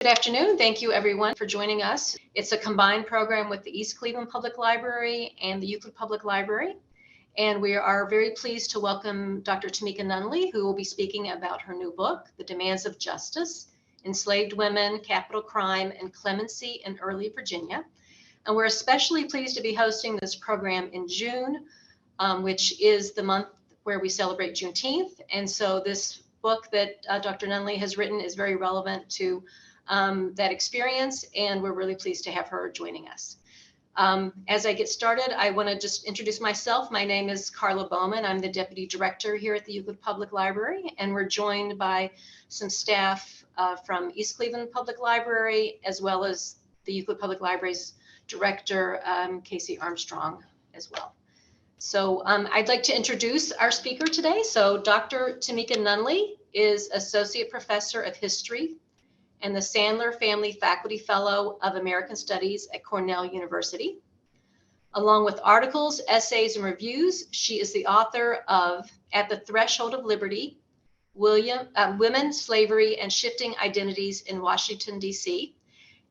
Good afternoon. Thank you, everyone, for joining us. It's a combined program with the East Cleveland Public Library and the Euclid Public Library. And we are very pleased to welcome Dr. Tamika Nunley, who will be speaking about her new book, The Demands of Justice, Enslaved Women, Capital Crime, and Clemency in Early Virginia. And we're especially pleased to be hosting this program in June, which is the month where we celebrate Juneteenth. And so this book that Dr. Nunley has written is very relevant to that experience, and we're really pleased to have her joining us. As I get started, I want to just introduce myself. My name is Carla Bowman. I'm the Deputy Director here at the Euclid Public Library, and we're joined by some staff from East Cleveland Public Library, as well as the Euclid Public Library's Director, Casey Armstrong, as well. So I'd like to introduce our speaker today. So Dr. Tamika Nunley is Associate Professor of History and the Sandler Family Faculty Fellow of American Studies at Cornell University. Along with articles, essays, and reviews, she is the author of At the Threshold of Liberty, Women, Slavery, and Shifting Identities in Washington, D.C.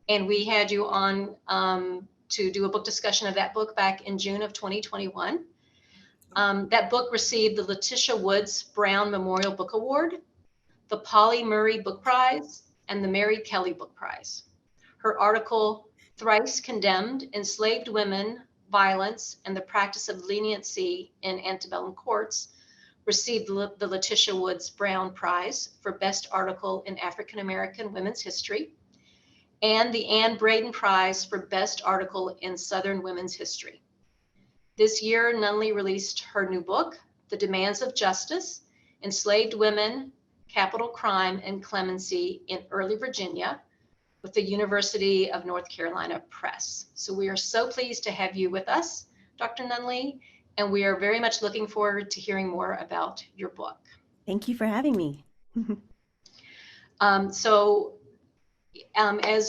And we had you on to do a book discussion of that book back in June of 2021. That book received the Letitia Woods Brown Memorial Book Award, the Polly Murray Book Prize, and the Mary Kelly Book Prize. Her article, Thrice Condemned, Enslaved Women, Violence, and the Practice of Leniency in Antebellum Courts, received the Letitia Woods Brown Prize for Best Article in African American Women's History, and the Anne Braden Prize for Best Article in Southern Women's History. This year, Nunley released her new book, The Demands of Justice, Enslaved Women, Capital Crime, and Clemency in Early Virginia with the University of North Carolina Press. So we are so pleased to have you with us, Dr. Nunley, and we are very much looking forward to hearing more about your book. Thank you for having me. As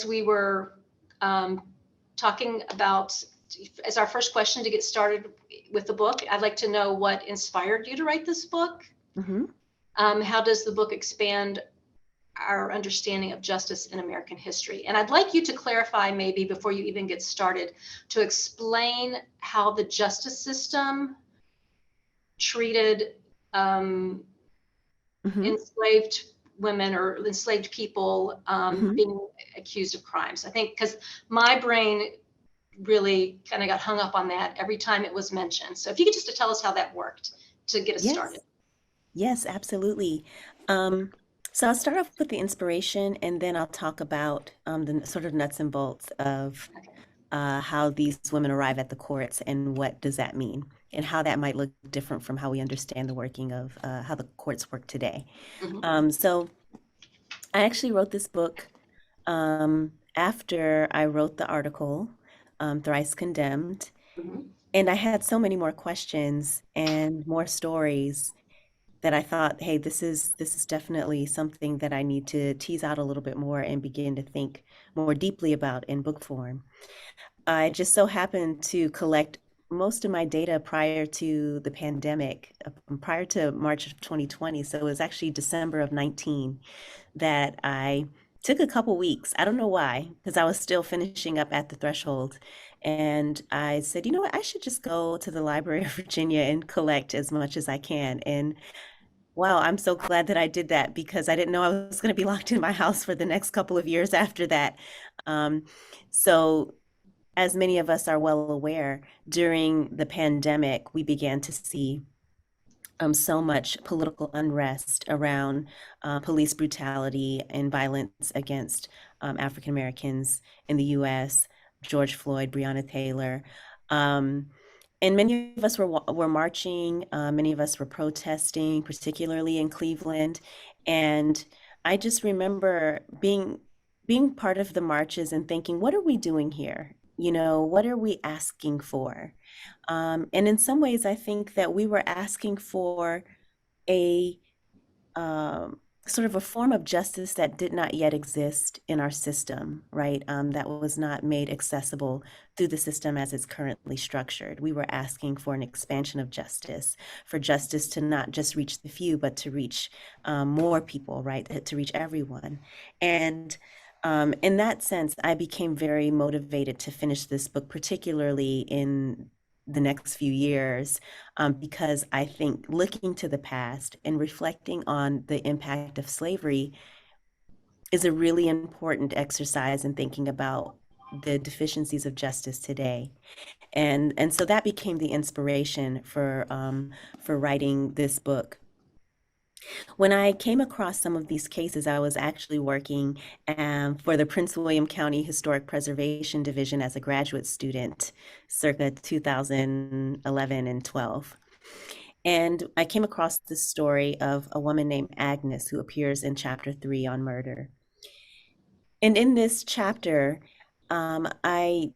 we were talking about, as our first question to get started with the book, I'd like to know what inspired you to write this book. Mm-hmm. How does the book expand our understanding of justice in American history? And I'd like you to clarify, maybe before you even get started, to explain how the justice system treated enslaved women or enslaved people being accused of crimes. I think because my brain really kind of got hung up on that every time it was mentioned. So if you could just tell us how that worked to get us started. Yes, absolutely. So I'll start off with the inspiration, and then I'll talk about the sort of nuts and bolts of how these women arrive at the courts and what does that mean, and how that might look different from how we understand the working of how the courts work today. So I actually wrote this book after I wrote the article, Thrice Condemned, and I had so many more questions and more stories that I thought, hey, this is definitely something that I need to tease out a little bit more and begin to think more deeply about in book form. I just so happened to collect most of my data prior to the pandemic, prior to March of 2020. So it was actually December of 19 that I took a couple weeks. I don't know why, because I was still finishing up At the Threshold. And I said, you know what, I should just go to the Library of Virginia and collect as much as I can. And wow, I'm so glad that I did that, because I didn't know I was going to be locked in my house for the next couple of years after that. So as many of us are well aware, during the pandemic, we began to see so much political unrest around police brutality and violence against African Americans in the U.S., George Floyd, Breonna Taylor. And many of us were marching, many of us were protesting, particularly in Cleveland. And I just remember being part of the marches and thinking, what are we doing here? You know, what are we asking for? And in some ways, I think that we were asking for a sort of a form of justice that did not yet exist in our system, right? That was not made accessible through the system as it's currently structured. We were asking for an expansion of justice, for justice to not just reach the few, but to reach more people, right? To reach everyone. And In that sense, I became very motivated to finish this book, particularly in the next few years, because I think looking to the past and reflecting on the impact of slavery is a really important exercise in thinking about the deficiencies of justice today. And so that became the inspiration for writing this book. When I came across some of these cases, I was actually working for the Prince William County Historic Preservation Division as a graduate student, circa 2011 and 12. And I came across this story of a woman named Agnes who appears in chapter 3 on murder. And in this chapter, I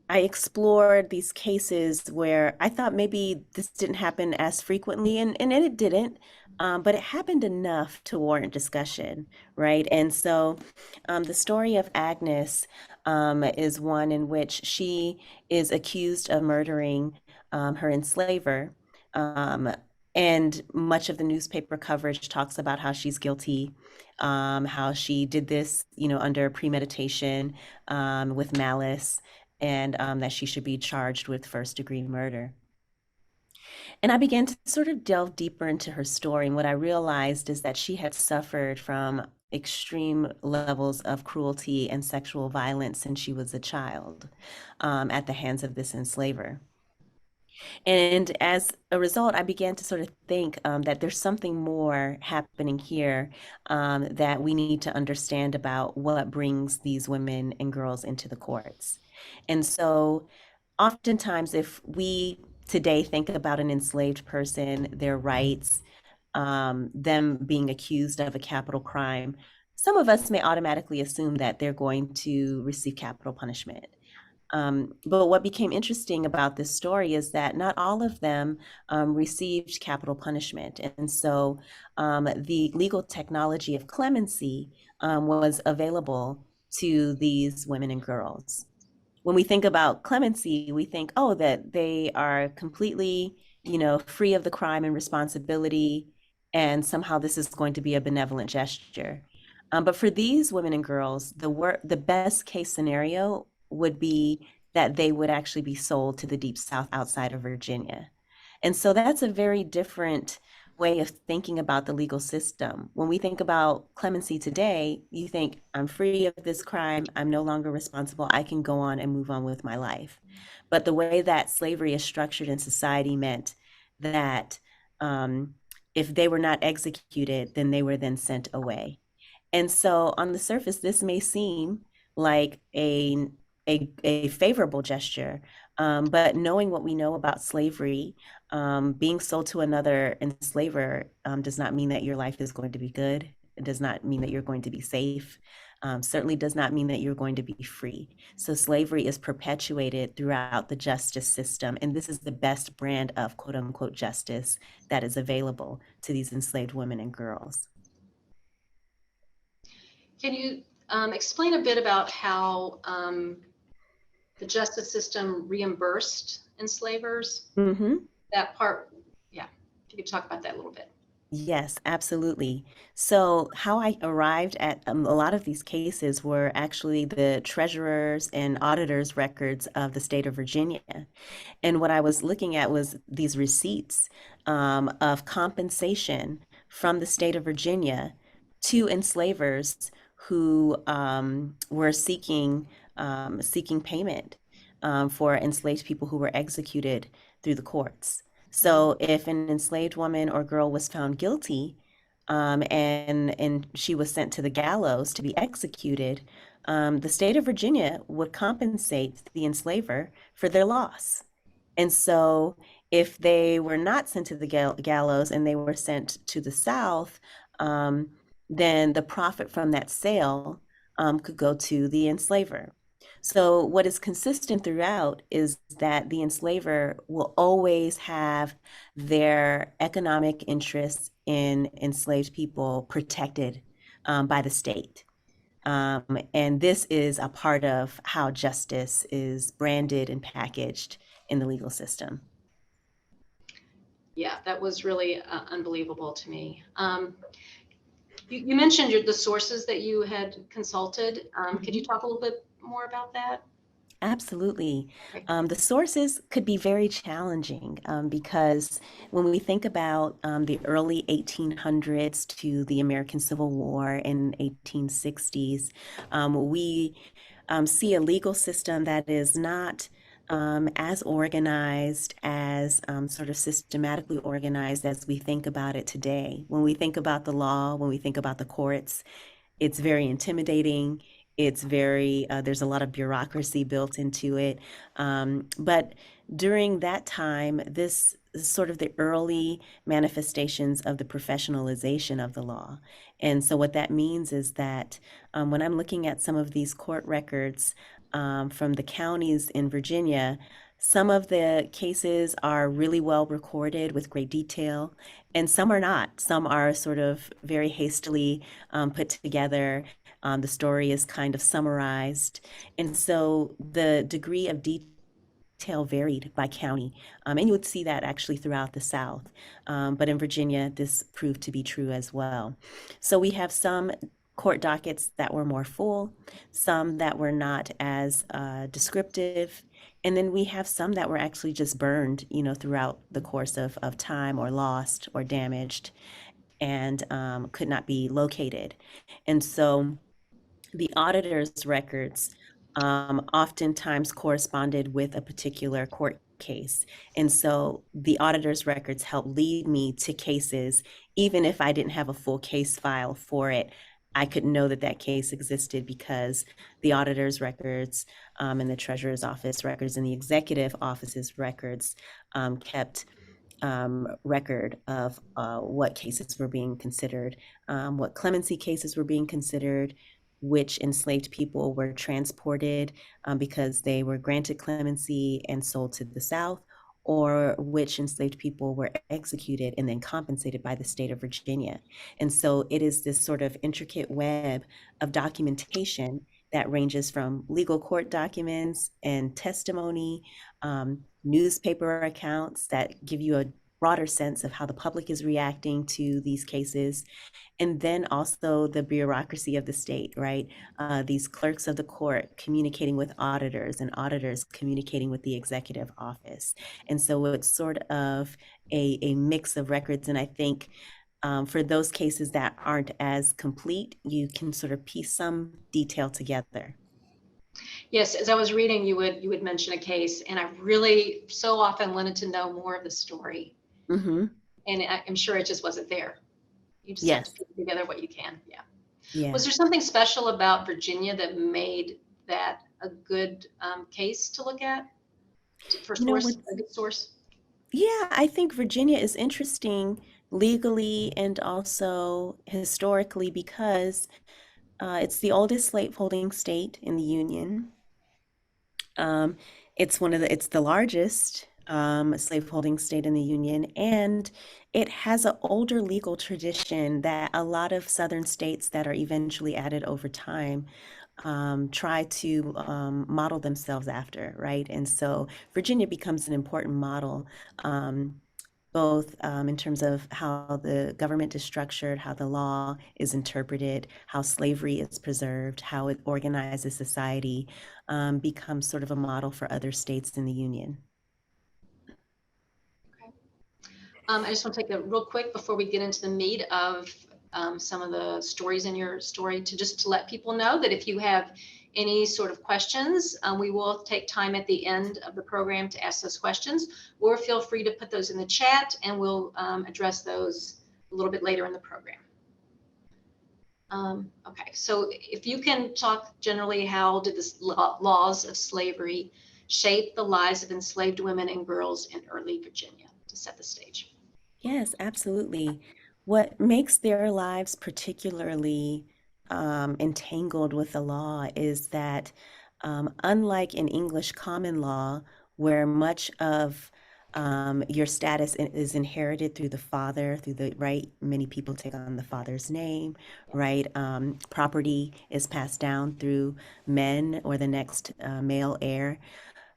explored these cases where I thought maybe this didn't happen as frequently, and it didn't, but it happened enough to warrant discussion, right? And so the story of Agnes is one in which she is accused of murdering her enslaver. Um, and much of the newspaper coverage talks about how she's guilty, how she did this, under premeditation, with malice, and that she should be charged with first-degree murder. And I began to sort of delve deeper into her story. And what I realized is that she had suffered from extreme levels of cruelty and sexual violence since she was a child, at the hands of this enslaver. And as a result, I began to sort of think that there's something more happening here, that we need to understand about what brings these women and girls into the courts. And so oftentimes, if we today think about an enslaved person, their rights, them being accused of a capital crime, some of us may automatically assume that they're going to receive capital punishment. But what became interesting about this story is that not all of them received capital punishment. And so the legal technology of clemency was available to these women and girls. When we think about clemency, we think, oh, that they are completely, free of the crime and responsibility, and somehow this is going to be a benevolent gesture. But for these women and girls, the best case scenario would be that they would actually be sold to the Deep South outside of Virginia. And so that's a very different way of thinking about the legal system. When we think about clemency today, you think, I'm free of this crime, I'm no longer responsible, I can go on and move on with my life. But the way that slavery is structured in society meant that if they were not executed, then they were then sent away. And so on the surface, this may seem like a favorable gesture, but knowing what we know about slavery, being sold to another enslaver does not mean that your life is going to be good. It does not mean that you're going to be safe. Certainly does not mean that you're going to be free. So slavery is perpetuated throughout the justice system. And this is the best brand of quote unquote justice that is available to these enslaved women and girls. Can you explain a bit about how the justice system reimbursed enslavers? Mm-hmm. That part, yeah, if you could talk about that a little bit. Yes, absolutely. So, how I arrived at a lot of these cases were actually the treasurers and auditors' records of the state of Virginia. And what I was looking at was these receipts of compensation from the state of Virginia to enslavers who were seeking payment for enslaved people who were executed through the courts. So if an enslaved woman or girl was found guilty, and she was sent to the gallows to be executed, the state of Virginia would compensate the enslaver for their loss. And so if they were not sent to the gallows and they were sent to the South, then the profit from that sale could go to the enslaver. So what is consistent throughout is that the enslaver will always have their economic interests in enslaved people protected by the state. And this is a part of how justice is branded and packaged in the legal system. Yeah, that was really unbelievable to me. You mentioned the sources that you had consulted. Could you Mhm. talk a little bit more about that? Absolutely. Okay. The sources could be very challenging because when we think about the early 1800s to the American Civil War in 1860s, we see a legal system that is not as organized, as sort of systematically organized as we think about it today. When we think about the law, when we think about the courts, it's very intimidating. It's very, there's a lot of bureaucracy built into it. But during that time, this is sort of the early manifestations of the professionalization of the law. And so, what that means is that when I'm looking at some of these court records from the counties in Virginia, some of the cases are really well recorded with great detail, and some are not. Some are sort of very hastily put together. The story is kind of summarized. And so the degree of detail varied by county. And you would see that actually throughout the South. But in Virginia, this proved to be true as well. So we have some court dockets that were more full, some that were not as descriptive. And then we have some that were actually just burned, throughout the course of time, or lost or damaged, and could not be located. And so the auditor's records oftentimes corresponded with a particular court case. And so the auditor's records help lead me to cases, even if I didn't have a full case file for it. I could know that that case existed because the auditor's records and the treasurer's office records and the executive office's records kept record of what cases were being considered, what clemency cases were being considered, which enslaved people were transported because they were granted clemency and sold to the South, or which enslaved people were executed and then compensated by the state of Virginia. And so it is this sort of intricate web of documentation that ranges from legal court documents and testimony, newspaper accounts that give you a broader sense of how the public is reacting to these cases, and then also the bureaucracy of the state, right? These clerks of the court communicating with auditors, and auditors communicating with the executive office. And so it's sort of a mix of records. And I think for those cases that aren't as complete, you can sort of piece some detail together. Yes, as I was reading, you would mention a case, and I really so often wanted to know more of the story, Mm-hmm. and I'm sure it just wasn't there. You just have to Yes. put together what you can. Yeah. Yeah. Was there something special about Virginia that made that a good case to look at for You know source, what? a good source? Yeah, I think Virginia is interesting legally and also historically because it's the oldest slaveholding state in the Union. Um, it's the largest slaveholding state in the Union, and it has an older legal tradition that a lot of Southern states that are eventually added over time try to model themselves after, right? And so Virginia becomes an important model, um, both in terms of how the government is structured, how the law is interpreted, how slavery is preserved, how it organizes society, becomes sort of a model for other states in the Union. Okay. I just want to take a real quick before we get into the meat of some of the stories in your story to let people know that if you have any sort of questions, we will take time at the end of the program to ask those questions, or feel free to put those in the chat and we'll address those a little bit later in the program. Okay, so if you can talk generally, how did the laws of slavery shape the lives of enslaved women and girls in early Virginia, to set the stage? Yes, absolutely. What makes their lives particularly entangled with the law is that, unlike in English common law, where much of your status is inherited through the father, through the right, many people take on the father's name, right? Property is passed down through men or the next male heir.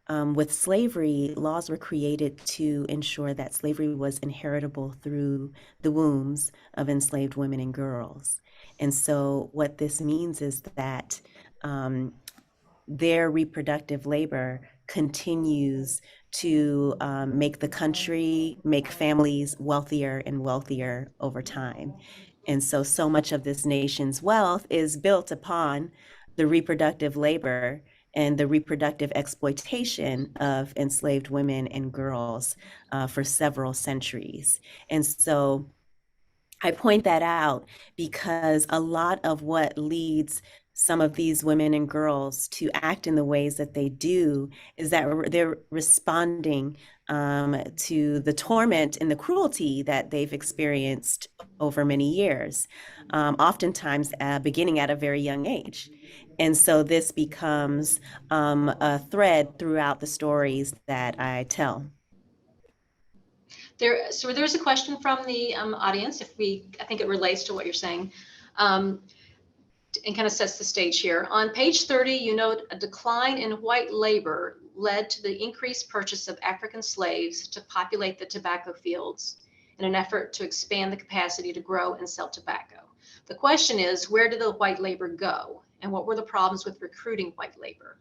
With slavery, laws were created to ensure that slavery was inheritable through the wombs of enslaved women and girls. And so what this means is that their reproductive labor continues to make the country, make families wealthier and wealthier over time. And so much of this nation's wealth is built upon the reproductive labor and the reproductive exploitation of enslaved women and girls for several centuries. And so I point that out because a lot of what leads some of these women and girls to act in the ways that they do is that they're responding to the torment and the cruelty that they've experienced over many years, oftentimes beginning at a very young age. And so this becomes a thread throughout the stories that I tell. So there's a question from the audience. I think it relates to what you're saying, and kind of sets the stage here. On page 30, you note a decline in white labor led to the increased purchase of African slaves to populate the tobacco fields in an effort to expand the capacity to grow and sell tobacco. The question is, where did the white labor go, and what were the problems with recruiting white labor?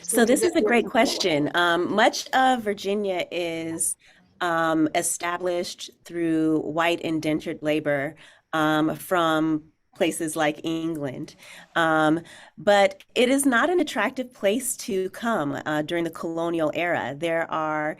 So this is a great question. Much of Virginia is established through white indentured labor from places like England. But it is not an attractive place to come during the colonial era. There are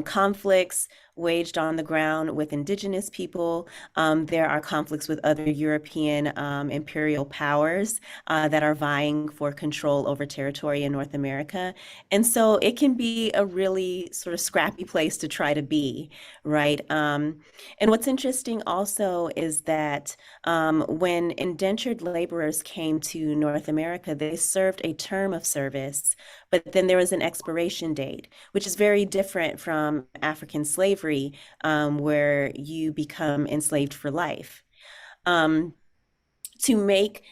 conflicts waged on the ground with indigenous people. There are conflicts with other European imperial powers that are vying for control over territory in North America. And so it can be a really sort of scrappy place to try to be, right? And what's interesting also is that when indentured laborers came to North America, they served a term of service, but then there was an expiration date, which is very different from African slavery, where you become enslaved for life. To make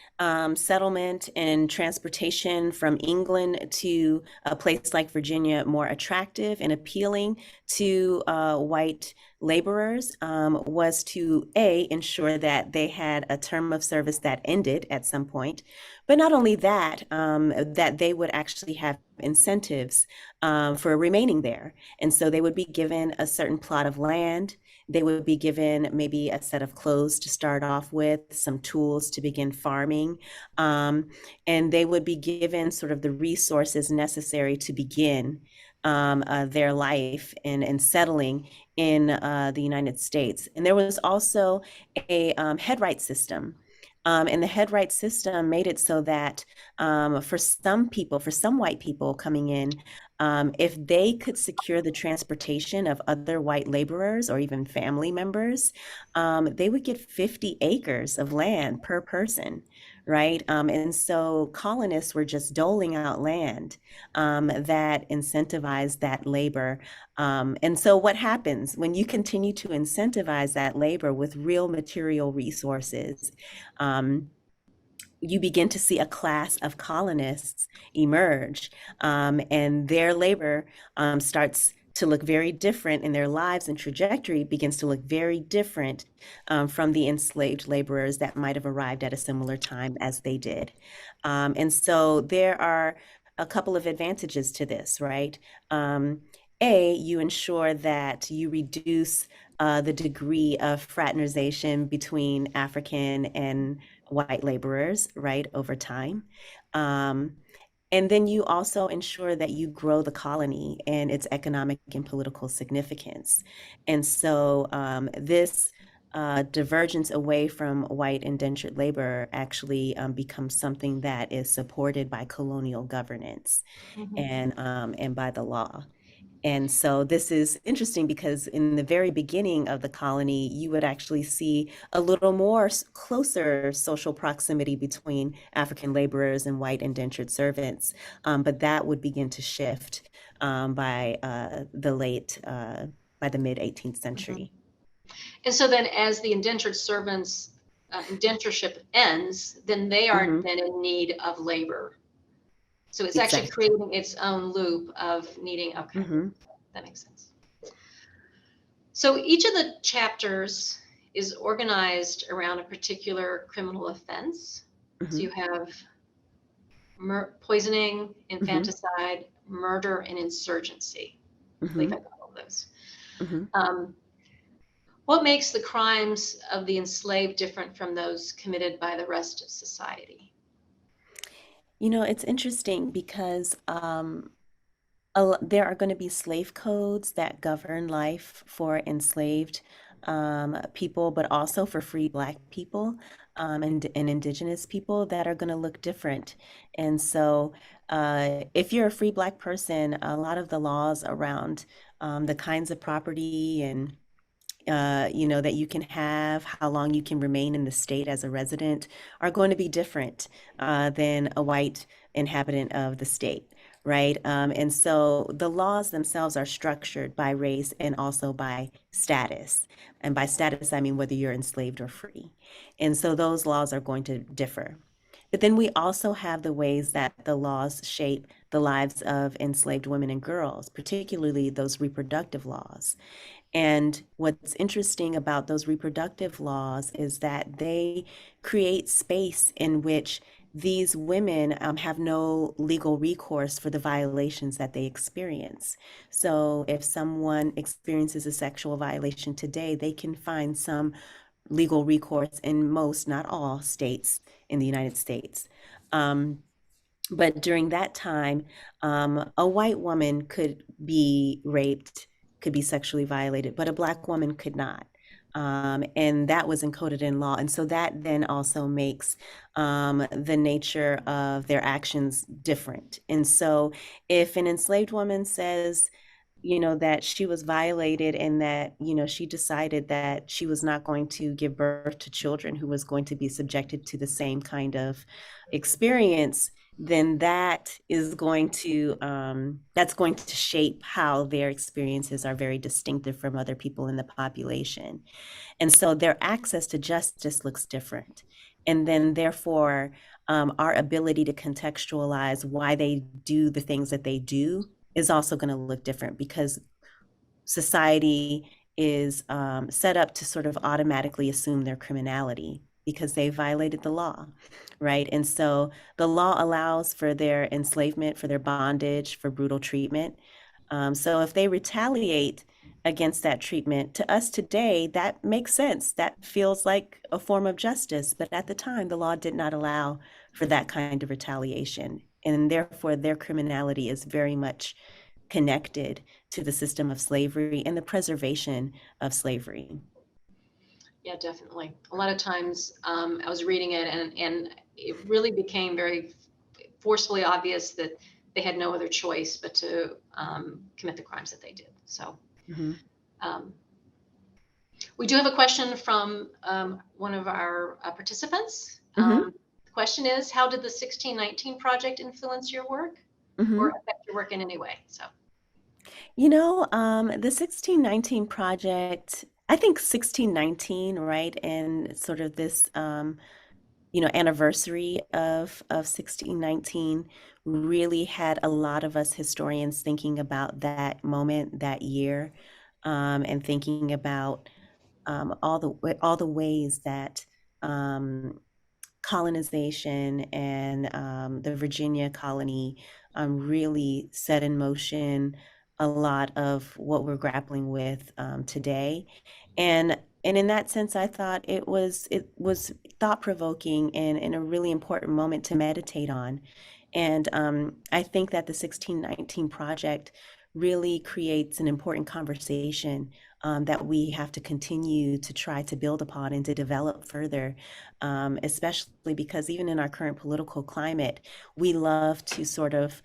settlement and transportation from England to a place like Virginia more attractive and appealing to white laborers was to ensure that they had a term of service that ended at some point, but not only that, that they would actually have incentives for remaining there. And so they would be given a certain plot of land. They would be given maybe a set of clothes to start off with, some tools to begin farming, and they would be given sort of the resources necessary to begin their life and settling in the United States. And there was also a headright system. And the headright system made it so that for some people, for some white people coming in, if they could secure the transportation of other white laborers or even family members, they would get 50 acres of land per person, right? And so colonists were just doling out land that incentivized that labor. And so what happens when you continue to incentivize that labor with real material resources? You begin to see a class of colonists emerge, and their labor starts to look very different, and their lives and trajectory begins to look very different from the enslaved laborers that might have arrived at a similar time as they did. And so there are a couple of advantages to this, right? You ensure that you reduce the degree of fraternization between African and white laborers, right, over time. And then you also ensure that you grow the colony and its economic and political significance. And so this divergence away from white indentured labor actually becomes something that is supported by colonial governance and by the law. And so this is interesting because in the very beginning of the colony, you would actually see a little more closer social proximity between African laborers and white indentured servants. But that would begin to shift by the mid 18th century. And so then as the indentured servants indentureship ends, then they are then in need of labor. So it's actually creating its own loop of needing, okay, that makes sense. So each of the chapters is organized around a particular criminal offense. So Mm-hmm. you have poisoning, Mm-hmm. infanticide, murder, and insurgency. I believe Mm-hmm. I got all those. Mm-hmm. Um, what makes the crimes of the enslaved different from those committed by the rest of society? You know, it's interesting because there are going to be slave codes that govern life for enslaved people, but also for free Black people and Indigenous people that are going to look different. And so, if you're a free Black person, a lot of the laws around the kinds of property and that you can have, how long you can remain in the state as a resident are going to be different than a white inhabitant of the state, right? And so the laws themselves are structured by race and also by status. And by status, I mean whether you're enslaved or free. And so those laws are going to differ. But then we also have the ways that the laws shape the lives of enslaved women and girls, particularly those reproductive laws. And what's interesting about those reproductive laws is that they create space in which these women have no legal recourse for the violations that they experience. So if someone experiences a sexual violation today, they can find some legal recourse in most, not all, states in the United States. Um, but during that time, a white woman could be raped, could be sexually violated, but a Black woman could not. And that was encoded in law. And so that then also makes the nature of their actions different. And so if an enslaved woman says, that she was violated and that, she decided that she was not going to give birth to children who was going to be subjected to the same kind of experience, then that's going to shape how their experiences are very distinctive from other people in the population. And so their access to justice looks different. And then therefore, our ability to contextualize why they do the things that they do is also going to look different because society is set up to sort of automatically assume their criminality because they violated the law, right? And so the law allows for their enslavement, for their bondage, for brutal treatment. So if they retaliate against that treatment, to us today, that makes sense. That feels like a form of justice. But at the time, the law did not allow for that kind of retaliation. And therefore, their criminality is very much connected to the system of slavery and the preservation of slavery. Yeah, definitely. A lot of times I was reading it and it really became very forcefully obvious that they had no other choice but to commit the crimes that they did. So Mm-hmm. um, we do have a question from one of our participants. Mm-hmm. The question is, how did the 1619 project influence your work or Mm-hmm. affect your work in any way? So, The 1619 project, I think 1619, right, and sort of this, anniversary of 1619 really had a lot of us historians thinking about that moment, that year, and thinking about all the ways that um, colonization and the Virginia colony really set in motion a lot of what we're grappling with today. And in that sense, I thought it was thought provoking and a really important moment to meditate on. And I think that the 1619 project really creates an important conversation that we have to continue to try to build upon and to develop further, especially because even in our current political climate, we love to sort of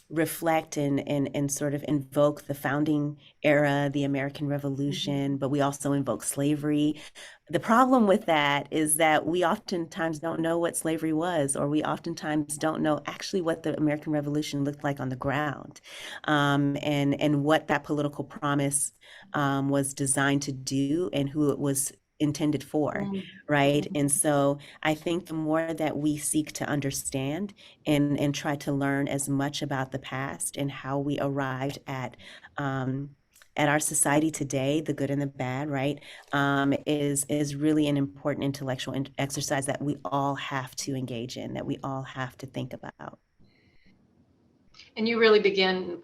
reflect and sort of invoke the founding era, the American Revolution, but we also invoke slavery. The problem with that is that we oftentimes don't know what slavery was, or we oftentimes don't know actually what the American Revolution looked like on the ground, and what that political promise was designed to do and who it was intended for, right? And so I think the more that we seek to understand and try to learn as much about the past and how we arrived at at our society today, the good and the bad, right, is really an important intellectual exercise that we all have to engage in, that we all have to think about. And you really begin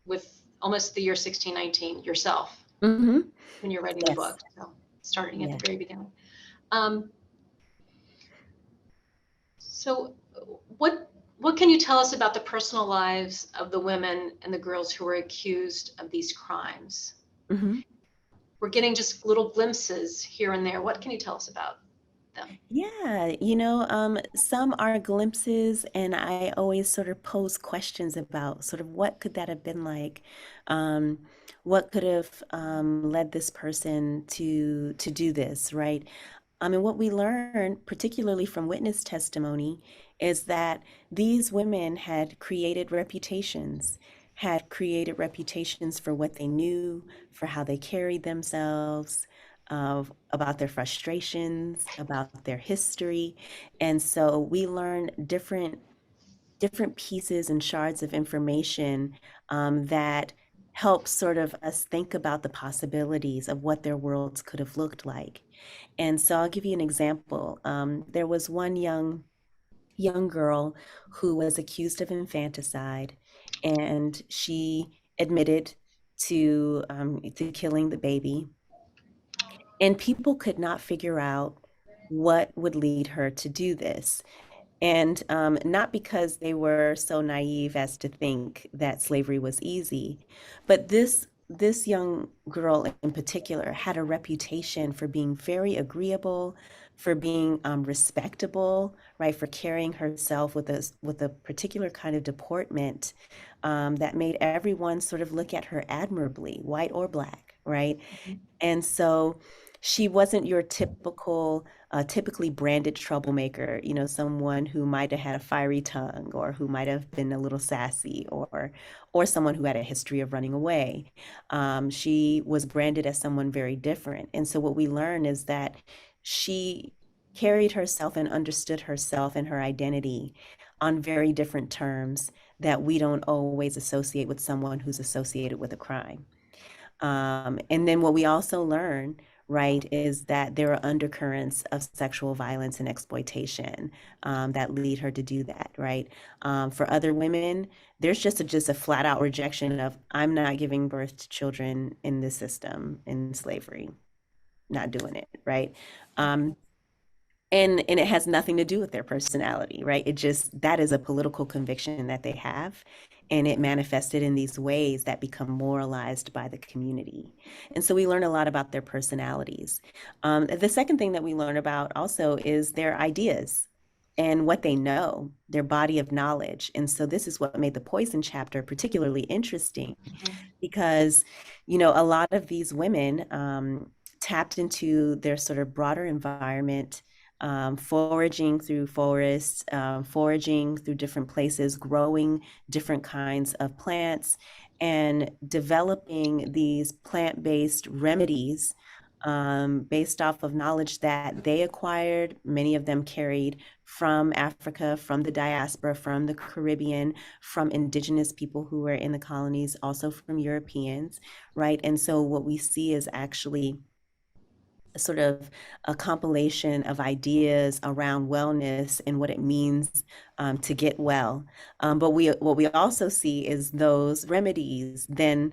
with almost the year 1619 yourself Mm-hmm. when you're writing the Yes. book, so starting at Yeah. the very beginning. Um, so what can you tell us about the personal lives of the women and the girls who were accused of these crimes? Mm-hmm. We're getting just little glimpses here and there. What can you tell us about them? Yeah, some are glimpses, and I always sort of pose questions about sort of what could that have been like? Um, what could have led this person to do this, right? And what we learn, particularly from witness testimony, is that these women had created reputations for what they knew, for how they carried themselves, about their frustrations, about their history. And so we learn different pieces and shards of information that help sort of us think about the possibilities of what their worlds could have looked like. And so I'll give you an example. There was one young girl who was accused of infanticide, and she admitted to killing the baby. And people could not figure out what would lead her to do this. And not because they were so naive as to think that slavery was easy, but this young girl in particular had a reputation for being very agreeable, for being respectable, right, for carrying herself with a particular kind of deportment that made everyone sort of look at her admirably, white or black, right? And so she wasn't your typically branded troublemaker, someone who might have had a fiery tongue or who might have been a little sassy or someone who had a history of running away. She was branded as someone very different. And so what we learn is that she carried herself and understood herself and her identity on very different terms that we don't always associate with someone who's associated with a crime. And then what we also learn, right, is that there are undercurrents of sexual violence and exploitation that lead her to do that, right? For other women, there's just a flat out rejection of, I'm not giving birth to children in this system, in slavery, not doing it, right? And it has nothing to do with their personality, right? That is a political conviction that they have, and it manifested in these ways that become moralized by the community. And so we learn a lot about their personalities. The second thing that we learn about also is their ideas and what they know, their body of knowledge. And so this is what made the poison chapter particularly interesting, because a lot of these women tapped into their sort of broader environment, foraging through forests, foraging through different places, growing different kinds of plants, and developing these plant-based remedies based off of knowledge that they acquired, many of them carried from Africa, from the diaspora, from the Caribbean, from indigenous people who were in the colonies, also from Europeans, right? And so what we see is actually sort of a compilation of ideas around wellness and what it means to get well. But what we also see is those remedies then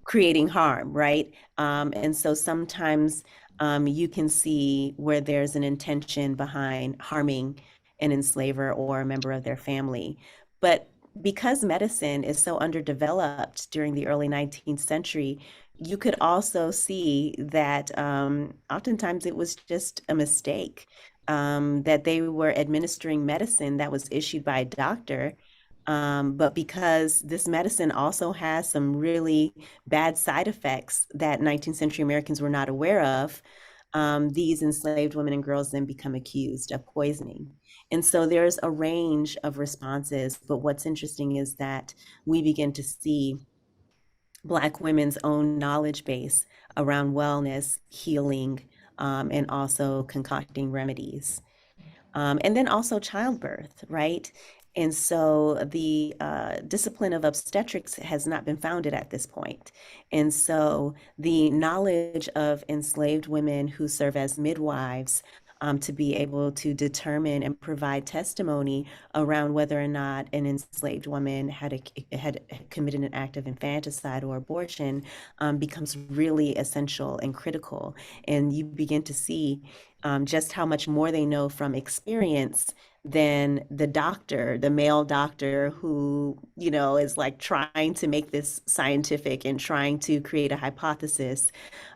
creating harm, right? And so sometimes you can see where there's an intention behind harming an enslaver or a member of their family. But because medicine is so underdeveloped during the early 19th century, you could also see that oftentimes it was just a mistake, that they were administering medicine that was issued by a doctor. But because this medicine also has some really bad side effects that 19th century Americans were not aware of, these enslaved women and girls then become accused of poisoning. And so there's a range of responses. But what's interesting is that we begin to see Black women's own knowledge base around wellness, healing, and also concocting remedies. And then also childbirth, right? And so the discipline of obstetrics has not been founded at this point. And so the knowledge of enslaved women who serve as midwives to be able to determine and provide testimony around whether or not an enslaved woman had committed an act of infanticide or abortion becomes really essential and critical. And you begin to see just how much more they know from experience than the doctor, the male doctor who, is like trying to make this scientific and trying to create a hypothesis,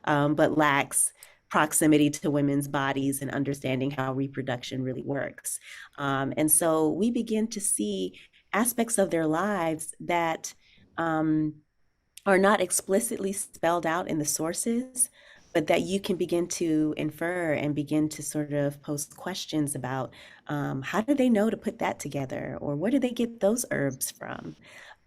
but lacks proximity to women's bodies and understanding how reproduction really works. And so we begin to see aspects of their lives that are not explicitly spelled out in the sources, but that you can begin to infer and begin to sort of pose questions about how do they know to put that together, or where do they get those herbs from?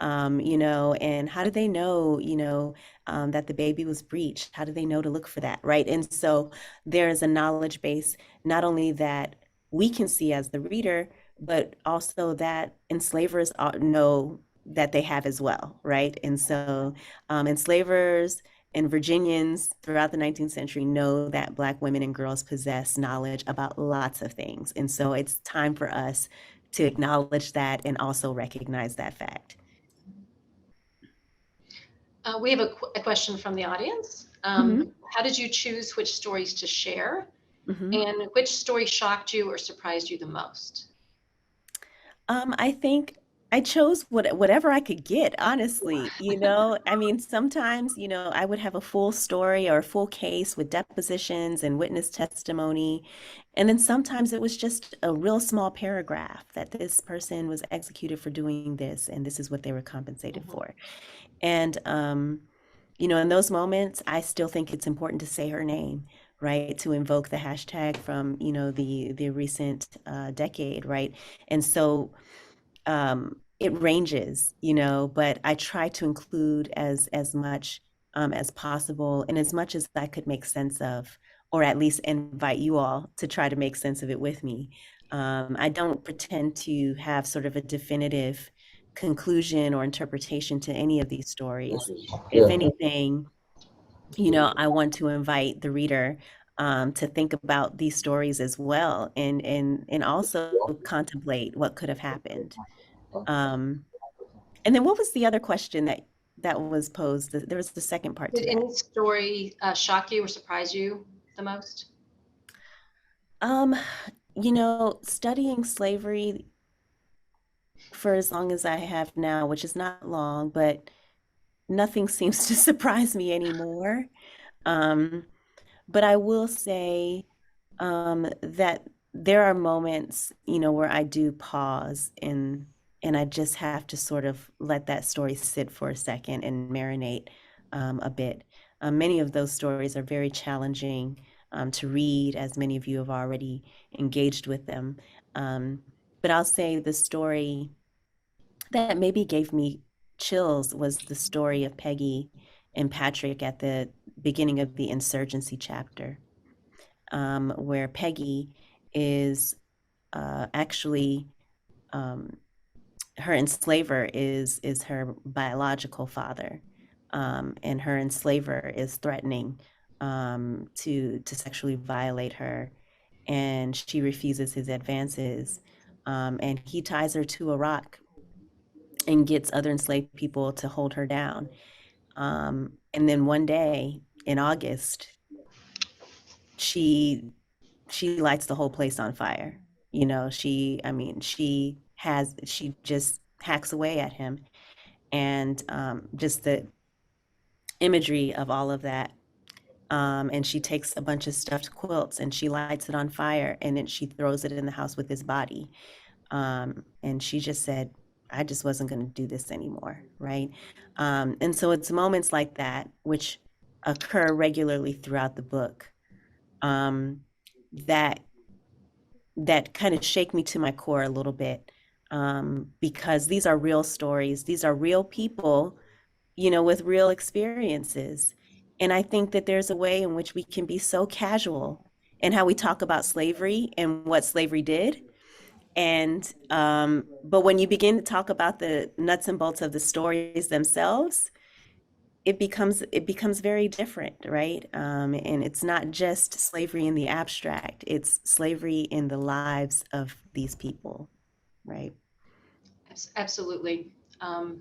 And how do they know, that the baby was breached? How do they know to look for that, right? And so there's a knowledge base, not only that we can see as the reader, but also that enslavers know that they have as well, right? And so enslavers and Virginians throughout the 19th century know that Black women and girls possess knowledge about lots of things. And so it's time for us to acknowledge that and also recognize that fact. We have a question from the audience. How did you choose which stories to share? And which story shocked you or surprised you the most? I think I chose whatever I could get, honestly. I mean, sometimes, I would have a full story or a full case with depositions and witness testimony. And then sometimes it was just a real small paragraph that this person was executed for doing this, and this is what they were compensated for. And, in those moments, I still think it's important to say her name, right? To invoke the hashtag from, the recent decade, right? And so it ranges, but I try to include as much as possible and as much as I could make sense of, or at least invite you all to try to make sense of it with me. I don't pretend to have sort of a definitive conclusion or interpretation to any of these stories. If anything, I want to invite the reader to think about these stories as well, and also contemplate what could have happened. And then what was the other question that was posed? There was the second part to Did that. any story shock you or surprise you the most? Studying slavery for as long as I have now, which is not long, but nothing seems to surprise me anymore. But I will say that there are moments, where I do pause and I just have to sort of let that story sit for a second and marinate a bit. Many of those stories are very challenging to read, as many of you have already engaged with them. But I'll say the story that maybe gave me chills was the story of Peggy and Patrick at the beginning of the insurgency chapter, where Peggy is actually her enslaver is her biological father, and her enslaver is threatening to sexually violate her, and she refuses his advances, and he ties her to a rock and gets other enslaved people to hold her down. And then one day in August, she lights the whole place on fire. She just hacks away at him. And just the imagery of all of that. And she takes a bunch of stuffed quilts and she lights it on fire, and then she throws it in the house with his body. And she just said, I just wasn't going to do this anymore, right? And so it's moments like that, which occur regularly throughout the book, that kind of shake me to my core a little bit, because these are real stories. These are real people, with real experiences. And I think that there's a way in which we can be so casual in how we talk about slavery and what slavery did, And but when you begin to talk about the nuts and bolts of the stories themselves, it becomes very different, right? And it's not just slavery in the abstract; it's slavery in the lives of these people, right? Absolutely. Um,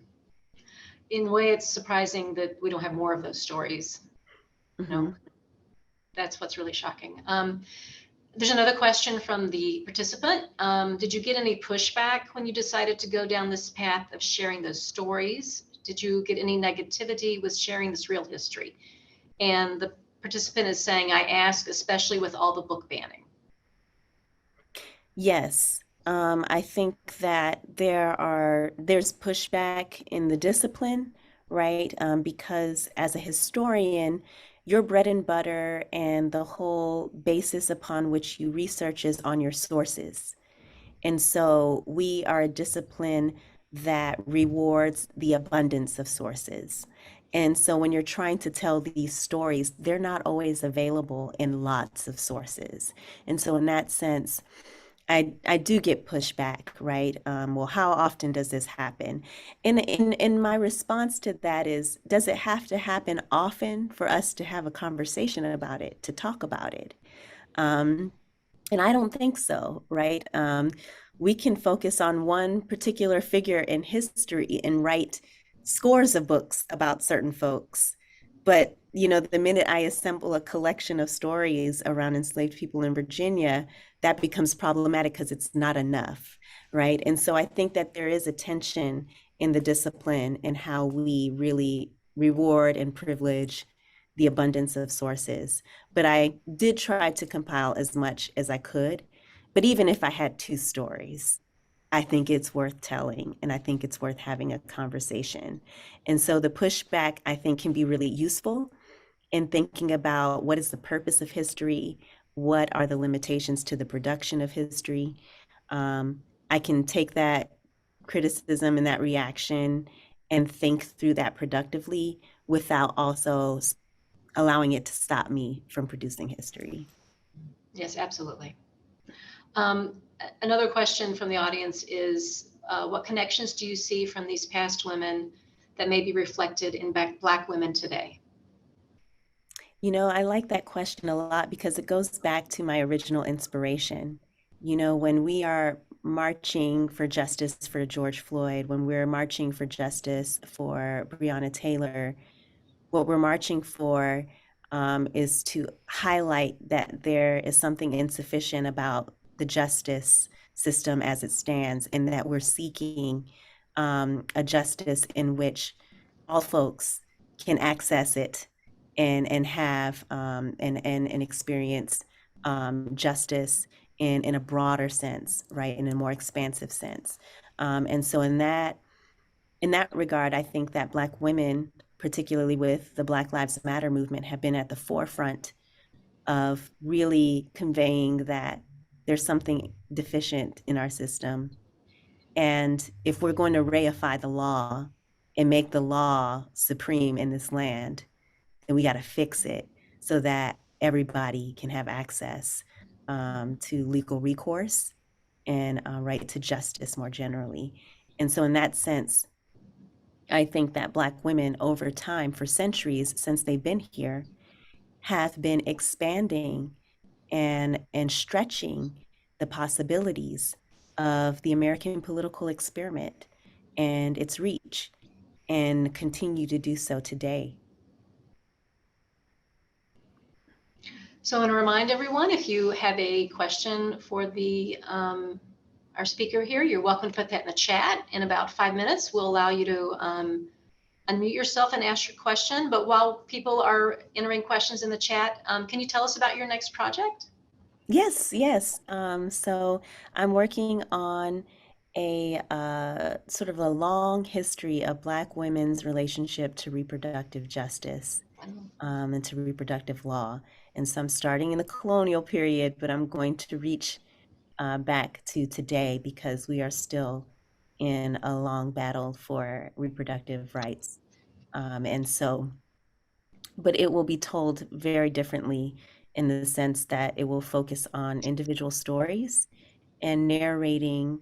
in a way, it's surprising that we don't have more of those stories. You know, Hmm. that's what's really shocking. There's another question from the participant. Did you get any pushback when you decided to go down this path of sharing those stories? Did you get any negativity with sharing this real history? And the participant is saying, I ask, especially with all the book banning. Yes. I think that there's pushback in the discipline, right? Because as a historian, your bread and butter and the whole basis upon which you research is on your sources. And so we are a discipline that rewards the abundance of sources. And so when you're trying to tell these stories, they're not always available in lots of sources. And so in that sense, I do get pushback, right? Well, how often does this happen? And my response to that is, does it have to happen often for us to have a conversation about it, to talk about it? Um, and I don't think so, right? We can focus on one particular figure in history and write scores of books about certain folks. But, the minute I assemble a collection of stories around enslaved people in Virginia, that becomes problematic because it's not enough, right? And so I think that there is a tension in the discipline and how we really reward and privilege the abundance of sources. But I did try to compile as much as I could. But even if I had two stories, I think it's worth telling and I think it's worth having a conversation. And so the pushback, I think, can be really useful in thinking about what is the purpose of history, what are the limitations to the production of history. I can take that criticism and that reaction and think through that productively without also allowing it to stop me from producing history. Yes, absolutely. Another question from the audience is, what connections do you see from these past women that may be reflected in Black women today? I like that question a lot because it goes back to my original inspiration. When we are marching for justice for George Floyd, when we're marching for justice for Breonna Taylor, what we're marching for is to highlight that there is something insufficient about the justice system as it stands, and that we're seeking a justice in which all folks can access it and have and experience justice in a broader sense, right, in a more expansive sense. And so in that regard, I think that Black women, particularly with the Black Lives Matter movement, have been at the forefront of really conveying that there's something deficient in our system. And if we're going to reify the law and make the law supreme in this land, then we got to fix it so that everybody can have access to legal recourse and right to justice more generally. And so, in that sense, I think that Black women over time, for centuries since they've been here, have been expanding and stretching the possibilities of the American political experiment and its reach, and continue to do so today. So I want to remind everyone, if you have a question for our speaker here, you're welcome to put that in the chat. In about 5 minutes, we'll allow you to unmute yourself and ask your question. But while people are entering questions in the chat, can you tell us about your next project? Yes, yes. So I'm working on a sort of a long history of Black women's relationship to reproductive justice and to reproductive law. And so I'm starting in the colonial period, but I'm going to reach back to today because we are still in a long battle for reproductive rights. And so, but it will be told very differently in the sense that it will focus on individual stories and narrating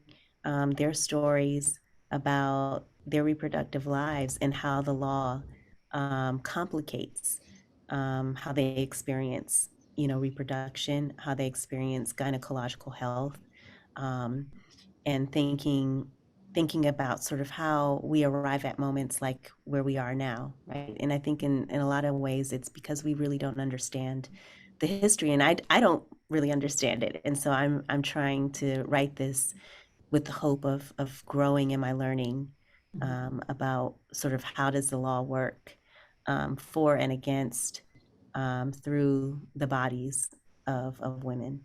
their stories about their reproductive lives and how the law complicates how they experience, reproduction, how they experience gynecological health, um, and thinking about sort of how we arrive at moments like where we are now, right? And I think in a lot of ways it's because we really don't understand the history, and I don't really understand it. And so I'm trying to write this with the hope of growing in my learning about sort of how does the law work for and against through the bodies of women.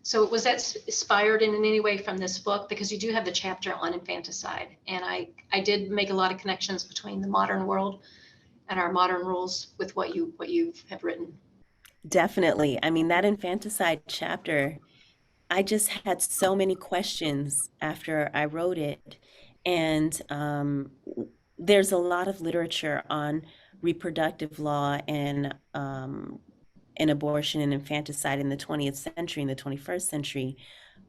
So was that inspired in any way from this book? Because you do have the chapter on infanticide, and I did make a lot of connections between the modern world and our modern rules with what you have written. Definitely. I mean, that infanticide chapter, I just had so many questions after I wrote it. And there's a lot of literature on reproductive law and abortion and infanticide in the 20th century and the 21st century.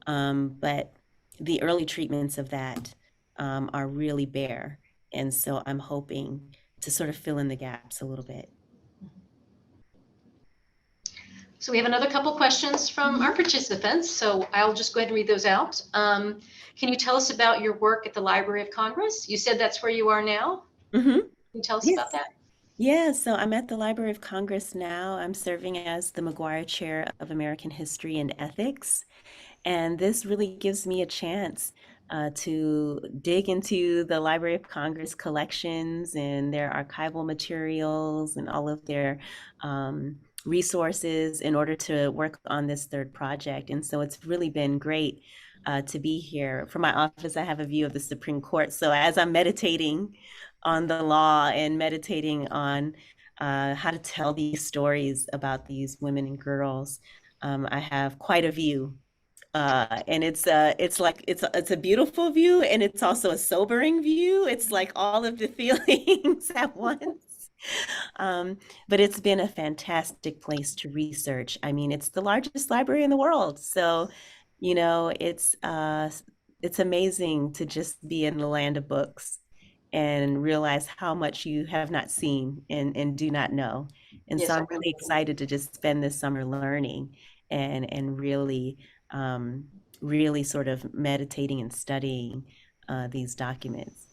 But the early treatments of that are really bare. And so I'm hoping to sort of fill in the gaps a little bit. So we have another couple questions from our participants. So I'll just go ahead and read those out. Can you tell us about your work at the Library of Congress? You said that's where you are now. Mm-hmm. Can you tell us about Yes. that? Yeah, so I'm at the Library of Congress now. I'm serving as the McGuire Chair of American History and Ethics. And this really gives me a chance to dig into the Library of Congress collections and their archival materials and all of their resources in order to work on this third project. And so it's really been great to be here. From my office, I have a view of the Supreme Court. So as I'm meditating on the law and meditating on how to tell these stories about these women and girls, I have quite a view, and it's like it's a beautiful view, and it's also a sobering view. It's like all of the feelings at once. But it's been a fantastic place to research. I mean, it's the largest library in the world, so it's amazing to just be in the land of books and realize how much you have not seen and do not know. And so Yes, I'm really excited to just spend this summer learning and really sort of meditating and studying these documents.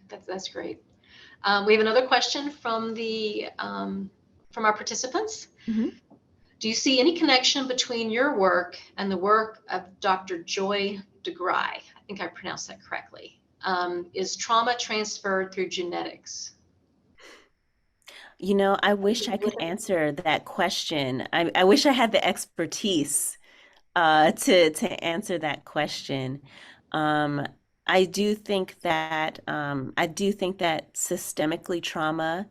that's great. We have another question from our participants. Mhm. Do you see any connection between your work and the work of Dr. Joy DeGruy? I think I pronounced that correctly. Is trauma transferred through genetics? I wish I could answer that question. I wish I had the expertise to answer that question. Um, I do think that systemically trauma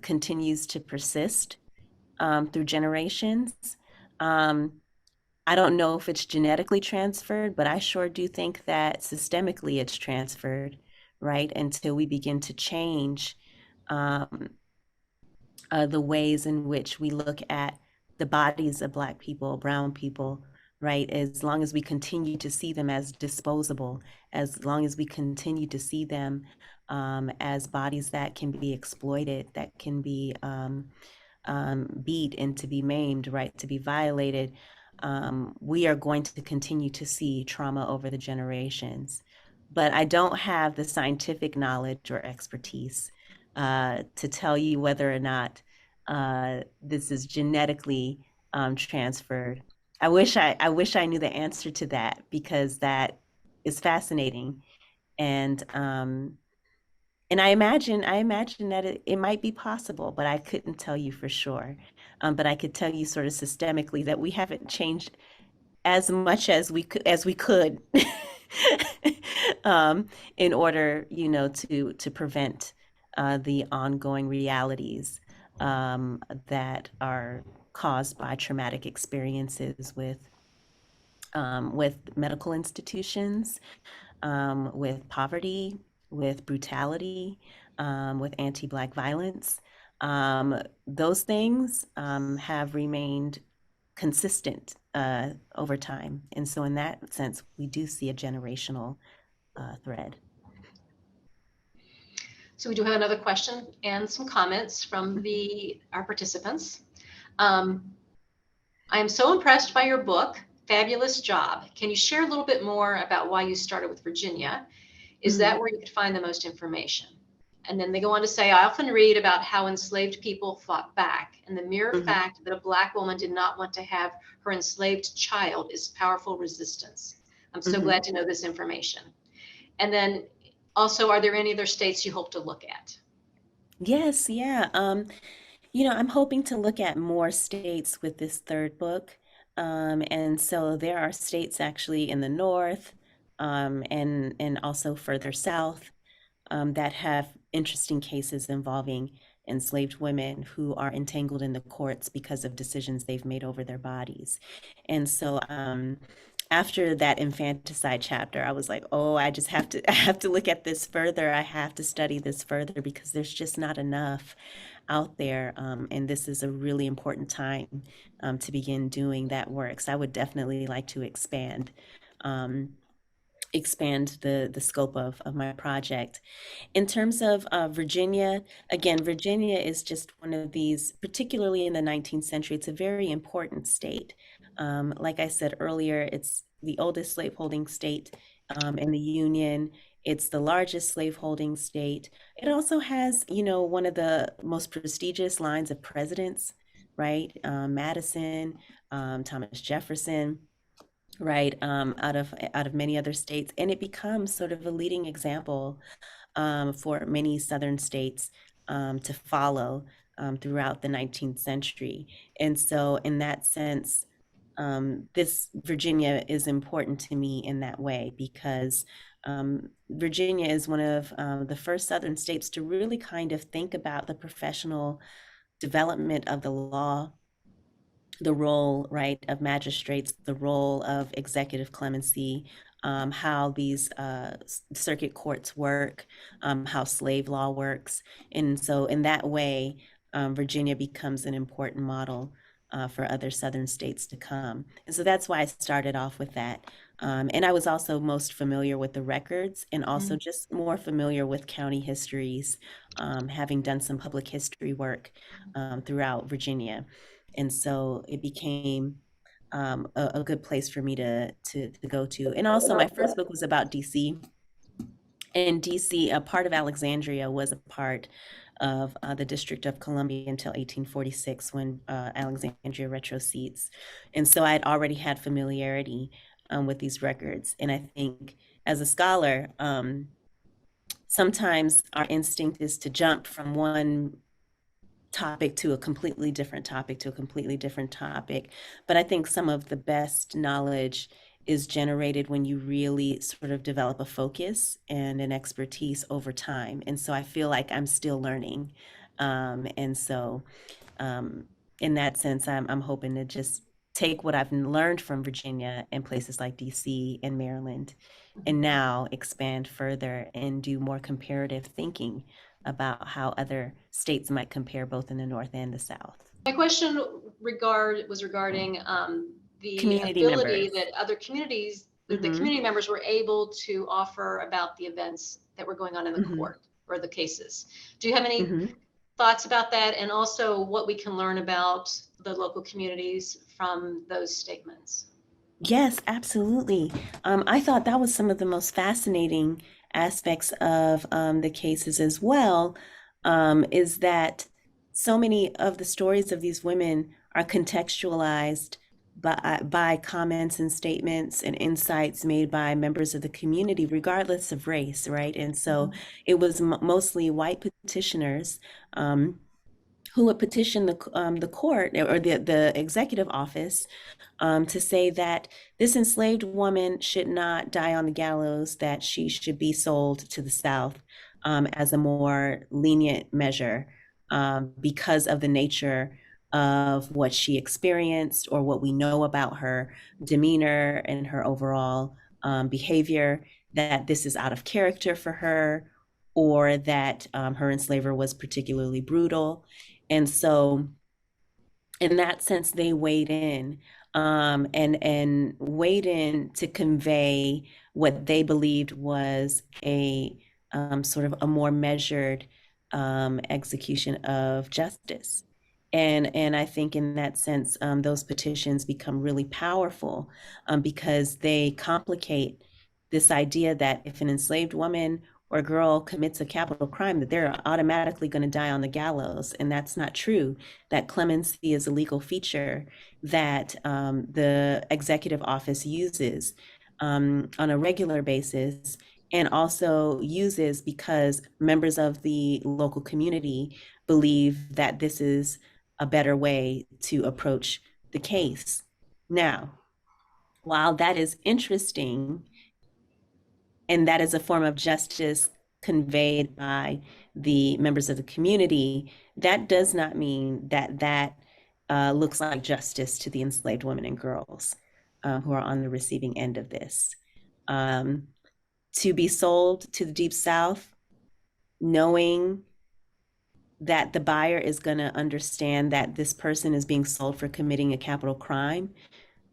continues to persist through generations. Um, I don't know if it's genetically transferred, but I sure do think that systemically it's transferred, right? Until we begin to change um, the ways in which we look at the bodies of Black people, Brown people, right? As long as we continue to see them as disposable, as long as we continue to see them as bodies that can be exploited, that can be beat and to be maimed, right, to be violated, we are going to continue to see trauma over the generations. But I don't have the scientific knowledge or expertise to tell you whether or not this is genetically transferred. I wish I knew the answer to that, because that is fascinating, and I imagine that it might be possible, but I couldn't tell you for sure. But I could tell you sort of systemically that we haven't changed as much as we could in order, to prevent the ongoing realities that are caused by traumatic experiences with medical institutions, with poverty, with brutality, with anti-Black violence. Those things have remained consistent over time. And so in that sense, we do see a generational thread. So we do have another question and some comments from our participants. I am so impressed by your book. Fabulous job. Can you share a little bit more about why you started with Virginia? Is that where you could find the most information? And then they go on to say, I often read about how enslaved people fought back, and the mere fact that a Black woman did not want to have her enslaved child is powerful resistance. I'm so glad to know this information. And then also, are there any other states you hope to look at? Yes, yeah. I'm hoping to look at more states with this third book. And so there are states actually in the north, and also further south, that have interesting cases involving enslaved women who are entangled in the courts because of decisions they've made over their bodies. And so after that infanticide chapter, I was like, oh, I have to look at this further. I have to study this further because there's just not enough out there. And this is a really important time to begin doing that work. So I would definitely like to expand the scope of my project. In terms of Virginia, again, Virginia is just one of these, particularly in the 19th century, it's a very important state. Like I said earlier, it's the oldest slaveholding state in the Union. It's the largest slaveholding state. It also has, one of the most prestigious lines of presidents, right? Madison, Thomas Jefferson, right, out of many other states, and it becomes sort of a leading example for many Southern states to follow throughout the 19th century. And so, in that sense, this Virginia is important to me in that way because Virginia is one of the first Southern states to really kind of think about the professional development of the law, the role, right, of magistrates, the role of executive clemency, how these circuit courts work, how slave law works. And so in that way, Virginia becomes an important model for other Southern states to come. And so that's why I started off with that. And I was also most familiar with the records and also just more familiar with county histories, having done some public history work throughout Virginia. And so it became a good place for me to go to. And also, my first book was about DC. And DC, a part of Alexandria, was a part of the District of Columbia until 1846 when Alexandria retrocedes. And so I had already had familiarity with these records. And I think as a scholar, sometimes our instinct is to jump from one topic to a completely different topic to a completely different topic. But I think some of the best knowledge is generated when you really sort of develop a focus and an expertise over time. And so I feel like I'm still learning. And so in that sense, I'm hoping to just take what I've learned from Virginia and places like DC and Maryland, and now expand further and do more comparative thinking about how other states might compare both in the North and the South. My question was regarding the Community ability members. that other communities, the community members were able to offer about the events that were going on in the court or the cases. Do you have any thoughts about that? And also what we can learn about the local communities from those statements? Yes, absolutely. I thought that was some of the most fascinating aspects of the cases as well, is that so many of the stories of these women are contextualized by comments and statements and insights made by members of the community, regardless of race, right? And so it was mostly white petitioners who would petition the court or the executive office to say that this enslaved woman should not die on the gallows, that she should be sold to the South as a more lenient measure because of the nature of what she experienced or what we know about her demeanor and her overall behavior, that this is out of character for her, or that her enslaver was particularly brutal. And so in that sense, they weighed in. and weighed in to convey what they believed was a sort of a more measured execution of justice. And I think in that sense, those petitions become really powerful because they complicate this idea that if an enslaved woman or girl commits a capital crime, that they're automatically going to die on the gallows. And that's not true. That clemency is a legal feature that the executive office uses on a regular basis, and also uses because members of the local community believe that this is a better way to approach the case. Now, while that is interesting, and that is a form of justice conveyed by the members of the community, that does not mean that that looks like justice to the enslaved women and girls who are on the receiving end of this. To be sold to the Deep South, knowing that the buyer is going to understand that this person is being sold for committing a capital crime,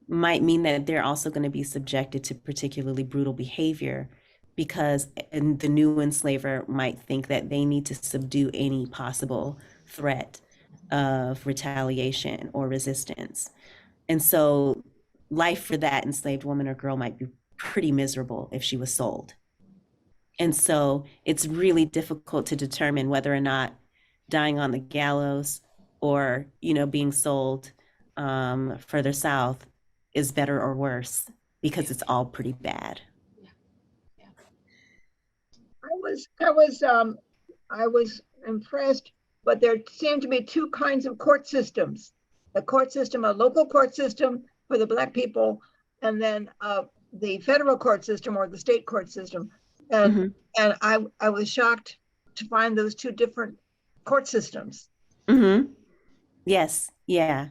might mean that they're also going to be subjected to particularly brutal behavior, because the new enslaver might think that they need to subdue any possible threat of retaliation or resistance. And so life for that enslaved woman or girl might be pretty miserable if she was sold. And so it's really difficult to determine whether or not dying on the gallows or, being sold further south is better or worse, because it's all pretty bad. I was impressed, but there seemed to be two kinds of court systems: the court system, a local court system for the Black people, and then the federal court system or the state court system. And I was shocked to find those two different court systems. Yes, yeah.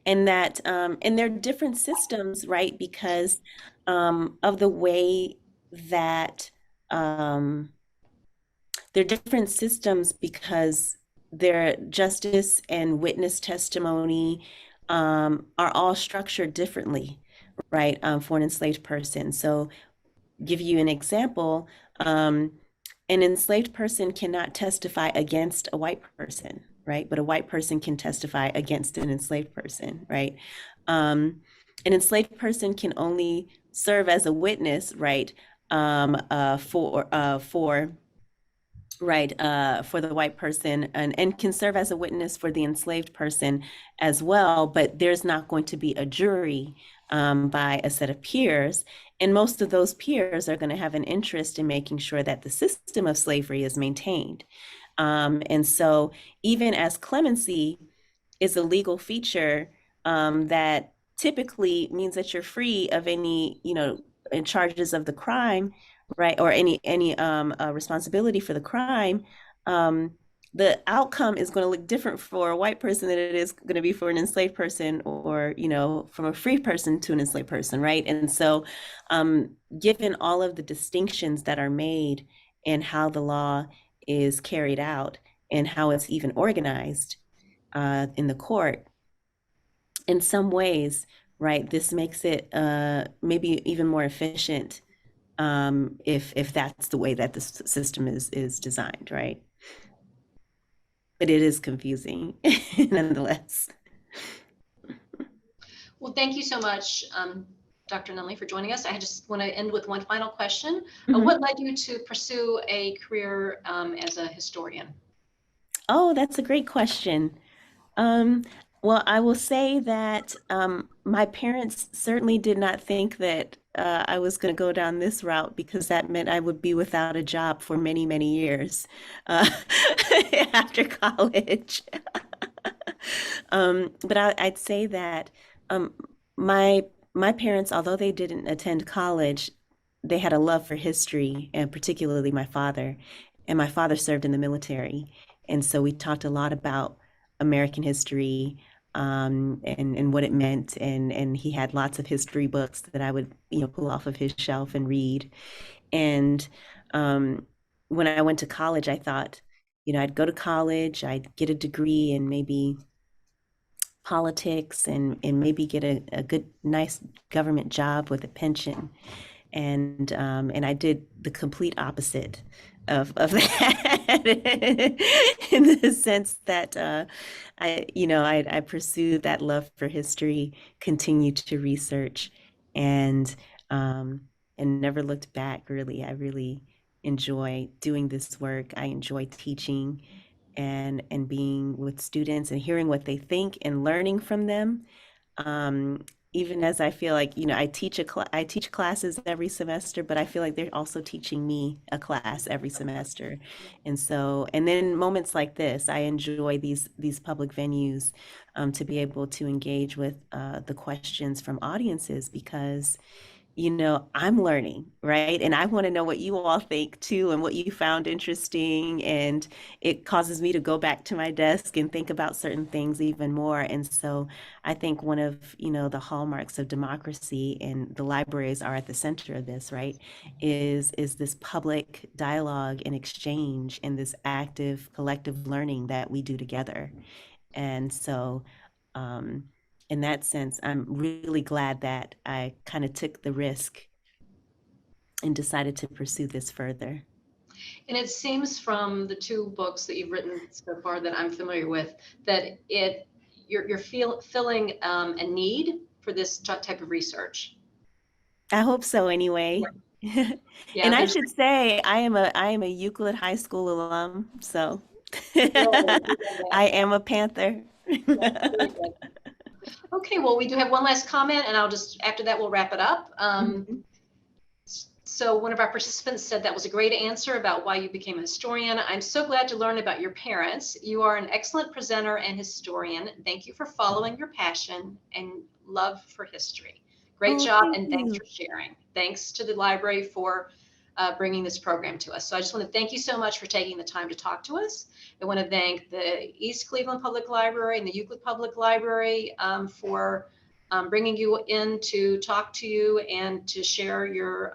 And that and they're different systems, right? Because of the way that they're different systems, because their justice and witness testimony are all structured differently, right? For an enslaved person. So give you an example, an enslaved person cannot testify against a white person, right? But a white person can testify against an enslaved person, right? An enslaved person can only serve as a witness, right? For the white person, and can serve as a witness for the enslaved person as well, but there's not going to be a jury by a set of peers. And most of those peers are going to have an interest in making sure that the system of slavery is maintained. And so even as clemency is a legal feature that typically means that you're free of any, charges of the crime, right, or any responsibility for the crime, the outcome is going to look different for a white person than it is going to be for an enslaved person, or from a free person to an enslaved person, right? And so given all of the distinctions that are made in how the law is carried out and how it's even organized in the court, in some ways, right, this makes it maybe even more efficient if that's the way that the system is designed, right? But it is confusing nonetheless. Well, thank you so much, Dr. Nunley, for joining us. I just want to end with one final question. What led you to pursue a career as a historian? Oh, that's a great question. Well, I will say that my parents certainly did not think that I was going to go down this route, because that meant I would be without a job for many, many years after college. But I'd say that my parents, although they didn't attend college, they had a love for history, and particularly my father. And my father served in the military. And so we talked a lot about American history and what it meant. And he had lots of history books that I would, pull off of his shelf and read. And when I went to college, I thought, I'd go to college, I'd get a degree in maybe politics and maybe get a good, nice government job with a pension. And I did the complete opposite of that in the sense that I pursued that love for history, continued to research, and um, and never looked back. Really, I really enjoy doing this work. I enjoy teaching and being with students and hearing what they think and learning from them. Um, Even as I feel like, I teach classes every semester, but I feel like they're also teaching me a class every semester. And then moments like this, I enjoy these public venues, to be able to engage with the questions from audiences because I'm learning, right? And I want to know what you all think too and what you found interesting. And it causes me to go back to my desk and think about certain things even more. And so I think one of, the hallmarks of democracy, and the libraries are at the center of this, right? Is this public dialogue and exchange and this active collective learning that we do together. And so, um, in that sense, I'm really glad that I kind of took the risk and decided to pursue this further. And it seems from the two books that you've written so far that I'm familiar with that you're filling a need for this type of research. I hope so anyway. Yeah, And I should say I am a Euclid High School alum, so I am a Panther. Okay, well, we do have one last comment, and after that, we'll wrap it up. So one of our participants said that was a great answer about why you became a historian. I'm so glad to learn about your parents. You are an excellent presenter and historian. Thank you for following your passion and love for history. Great job, and thanks for sharing. Thanks to the library for bringing this program to us. So I just want to thank you so much for taking the time to talk to us. I want to thank the East Cleveland Public Library and the Euclid Public Library for bringing you in to talk to you and to share your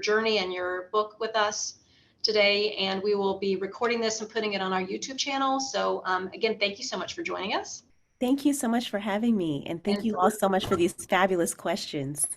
journey and your book with us today. And we will be recording this and putting it on our YouTube channel. So again, thank you so much for joining us. Thank you so much for having me. And thank you all so much for these fabulous questions.